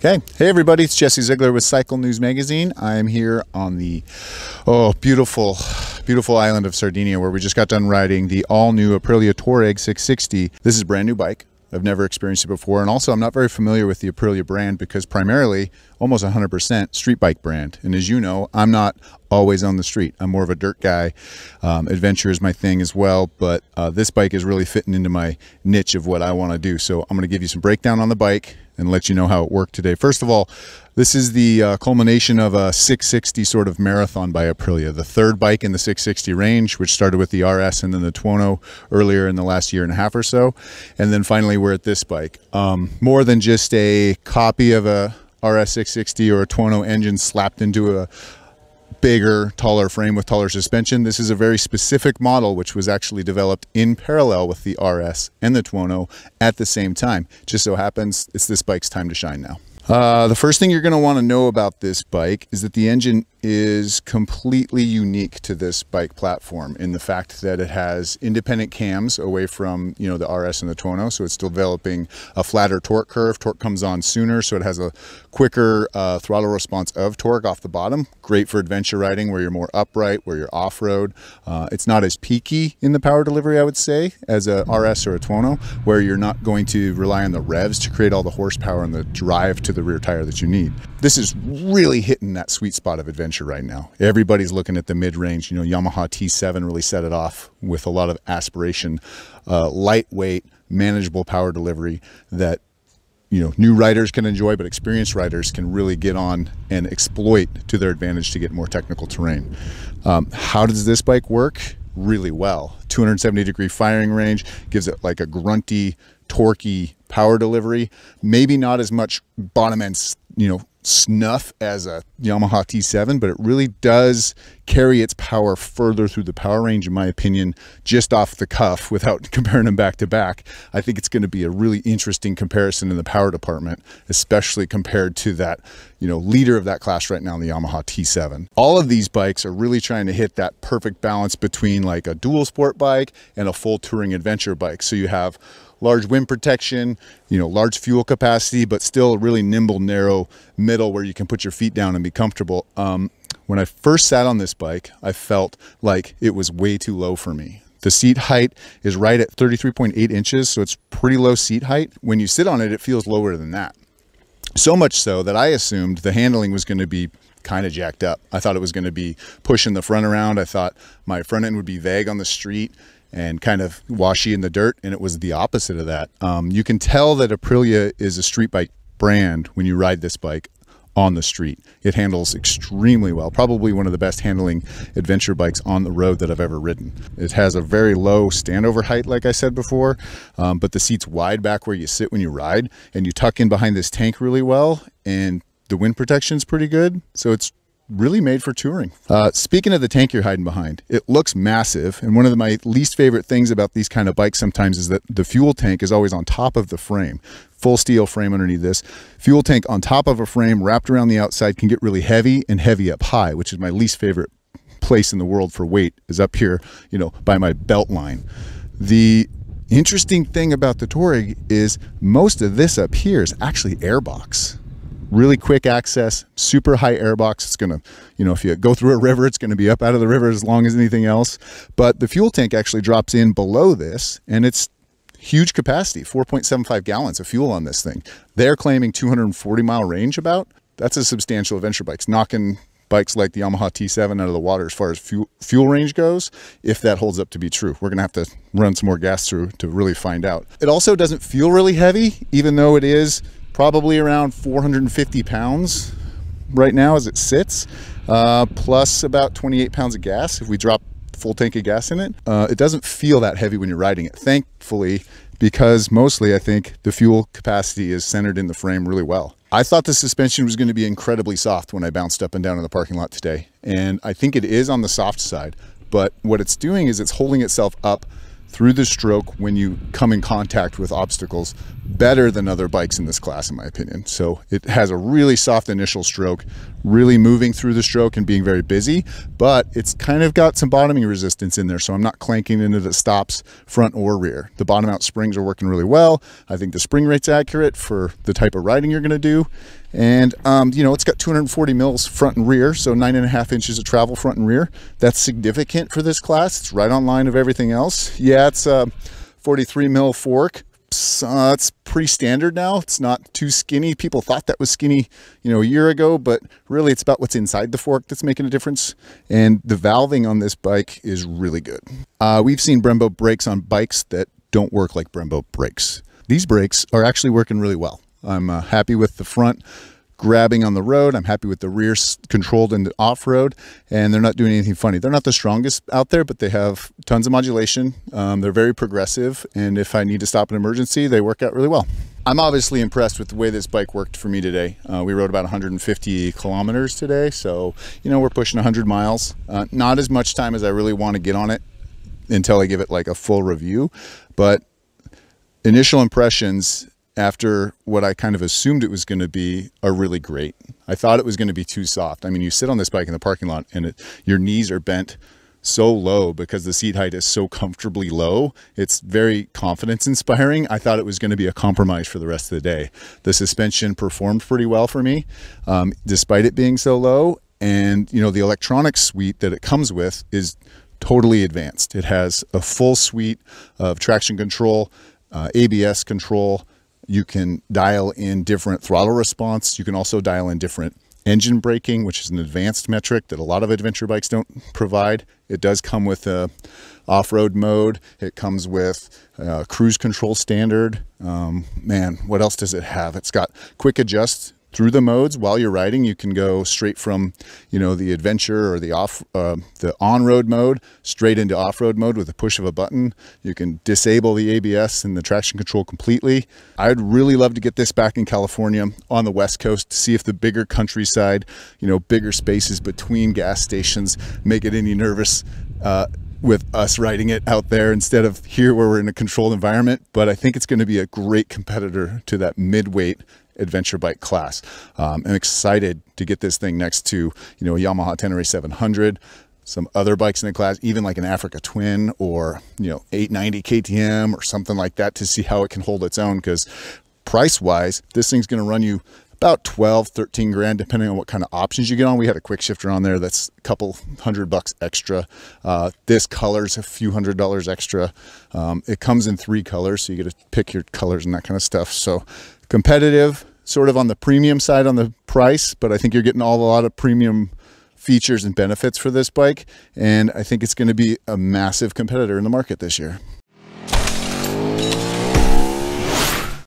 Okay, hey everybody, it's Jesse Ziegler with Cycle News Magazine. I'm here on the beautiful island of Sardinia, where we just got done riding the all-new Aprilia Tuareg 660. This is a brand new bike. I've never experienced it before, and also I'm not very familiar with the Aprilia brand because primarily, almost 100% street bike brand. And as you know, I'm not always on the street. I'm more of a dirt guy. Adventure is my thing as well, but this bike is really fitting into my niche of what I want to do. So I'm going to give you some breakdown on the bike and let you know how it worked today. First of all, this is the culmination of a 660 sort of marathon by Aprilia, the third bike in the 660 range, which started with the RS and then the Tuono earlier in the last year and a half or so. And then finally we're at this bike. More than just a copy of a RS 660 or a Tuono engine slapped into a bigger, taller frame with taller suspension. This is a very specific model which was actually developed in parallel with the RS and the Tuono at the same time. Just so happens it's this bike's time to shine now. The first thing you're going to want to know about this bike is that the engine is completely unique to this bike platform in the fact that it has independent cams away from, you know, the RS and the Tuono, so it's still developing a flatter torque curve. Torque comes on sooner, so it has a quicker throttle response of torque off the bottom. Great for adventure riding where you're more upright, where you're off-road. It's not as peaky in the power delivery, I would say, as a RS or a Tuono, where you're not going to rely on the revs to create all the horsepower and the drive to the rear tire that you need. This is really hitting that sweet spot of adventure right now. Everybody's looking at the mid-range. You know, Yamaha T7 really set it off with a lot of aspiration, lightweight, manageable power delivery that, you know, new riders can enjoy, but experienced riders can really get on and exploit to their advantage to get more technical terrain. How does this bike work? Really well. 270-degree firing range gives it like a grunty, torquey power delivery. Maybe not as much bottom end, you know, snuff as a Yamaha T7, but it really does carry its power further through the power range, in my opinion, just off the cuff without comparing them back to back. I think it's going to be a really interesting comparison in the power department, especially compared to that, you know, leader of that class right now, the Yamaha T7. All of these bikes are really trying to hit that perfect balance between like a dual sport bike and a full touring adventure bike. So you have large wind protection, you know, large fuel capacity, but still a really nimble, narrow middle where you can put your feet down and be comfortable. When I first sat on this bike, I felt like it was way too low for me. The seat height is right at 33.8 inches, so it's pretty low seat height. When you sit on it, it feels lower than that. So much so that I assumed the handling was going to be kind of jacked up. I thought it was going to be pushing the front around. I thought my front end would be vague on the street and kind of washy in the dirt, and it was the opposite of that. You can tell that Aprilia is a street bike brand when you ride this bike on the street. It handles extremely well, probably one of the best handling adventure bikes on the road that I've ever ridden. It has a very low standover height, like I said before, but the seat's wide back where you sit when you ride, and you tuck in behind this tank really well, and the wind protection's pretty good, so it's really made for touring. Speaking of the tank you're hiding behind, it looks massive, and one of my least favorite things about these kind of bikes sometimes is that the fuel tank is always on top of the frame. Full steel frame underneath this. Fuel tank on top of a frame wrapped around the outside can get really heavy and heavy up high, which is my least favorite place in the world for weight, is up here, you know, by my belt line. The interesting thing about the Tuareg is most of this up here is actually airbox. Really quick access, super high airbox. It's gonna, you know, if you go through a river, it's gonna be up out of the river as long as anything else. But the fuel tank actually drops in below this, and it's huge capacity, 4.75 gallons of fuel on this thing. They're claiming 240-mile range about. That's a substantial adventure bike. It's knocking bikes like the Yamaha T7 out of the water as far as fuel range goes, if that holds up to be true. We're gonna have to run some more gas through to really find out. It also doesn't feel really heavy, even though it is probably around 450 pounds right now as it sits, plus about 28 pounds of gas if we drop the full tank of gas in it. It doesn't feel that heavy when you're riding it, thankfully, because mostly I think the fuel capacity is centered in the frame really well. I thought the suspension was going to be incredibly soft when I bounced up and down in the parking lot today, and I think it is on the soft side, but what it's doing is it's holding itself up through the stroke when you come in contact with obstacles better than other bikes in this class, in my opinion. So it has a really soft initial stroke, really moving through the stroke and being very busy, but it's kind of got some bottoming resistance in there, so I'm not clanking into the stops front or rear. The bottom out springs are working really well. I think the spring rate's accurate for the type of riding you're going to do. And you know, it's got 240 mils front and rear, so 9.5 inches of travel front and rear. That's significant for this class. It's right on line of everything else. Yeah, it's a 43 mil fork. It's pretty standard now. It's not too skinny. People thought that was skinny, you know, a year ago, but really it's about what's inside the fork that's making a difference. And the valving on this bike is really good. We've seen Brembo brakes on bikes that don't work like Brembo brakes. These brakes are actually working really well. I'm happy with the front grabbing on the road. I'm happy with the rear controlled into off-road, and they're not doing anything funny. They're not the strongest out there, but they have tons of modulation. They're very progressive, and if I need to stop an emergency, they work out really well. I'm obviously impressed with the way this bike worked for me today. We rode about 150 kilometers today, so you know, we're pushing 100 miles. Not as much time as I really want to get on it until I give it like a full review, but initial impressions after what I kind of assumed it was going to be are really great. I thought it was going to be too soft. I mean, you sit on this bike in the parking lot and your knees are bent so low because the seat height is so comfortably low. It's very confidence inspiring. I thought it was going to be a compromise for the rest of the day. The suspension performed pretty well for me, despite it being so low. And you know, the electronic suite that it comes with is totally advanced. It has a full suite of traction control, ABS control. You can dial in different throttle response. You can also dial in different engine braking, which is an advanced metric that a lot of adventure bikes don't provide. It does come with a off-road mode. It comes with cruise control standard. Man, what else does it have? It's got quick adjust through the modes while you're riding. You can go straight from, you know, the adventure or the on-road mode straight into off-road mode with a push of a button. You can disable the ABS and the traction control completely. I'd really love to get this back in California on the West Coast to see if the bigger countryside, you know, bigger spaces between gas stations make it any nervous with us riding it out there instead of here where we're in a controlled environment. But I think it's going to be a great competitor to that mid-weight adventure bike class. I'm excited to get this thing next to, you know, a Yamaha Tenere 700, some other bikes in the class, even like an Africa Twin or, you know, 890 KTM or something like that, to see how it can hold its own. Because price wise, this thing's going to run you about 12, 13 grand, depending on what kind of options you get on. We had a quick shifter on there that's a couple $100 extra. This color's a few $100 extra. It comes in 3 colors, so you get to pick your colors and that kind of stuff. So competitive, sort of on the premium side on the price, but I think you're getting a lot of premium features and benefits for this bike, and I think it's going to be a massive competitor in the market this year.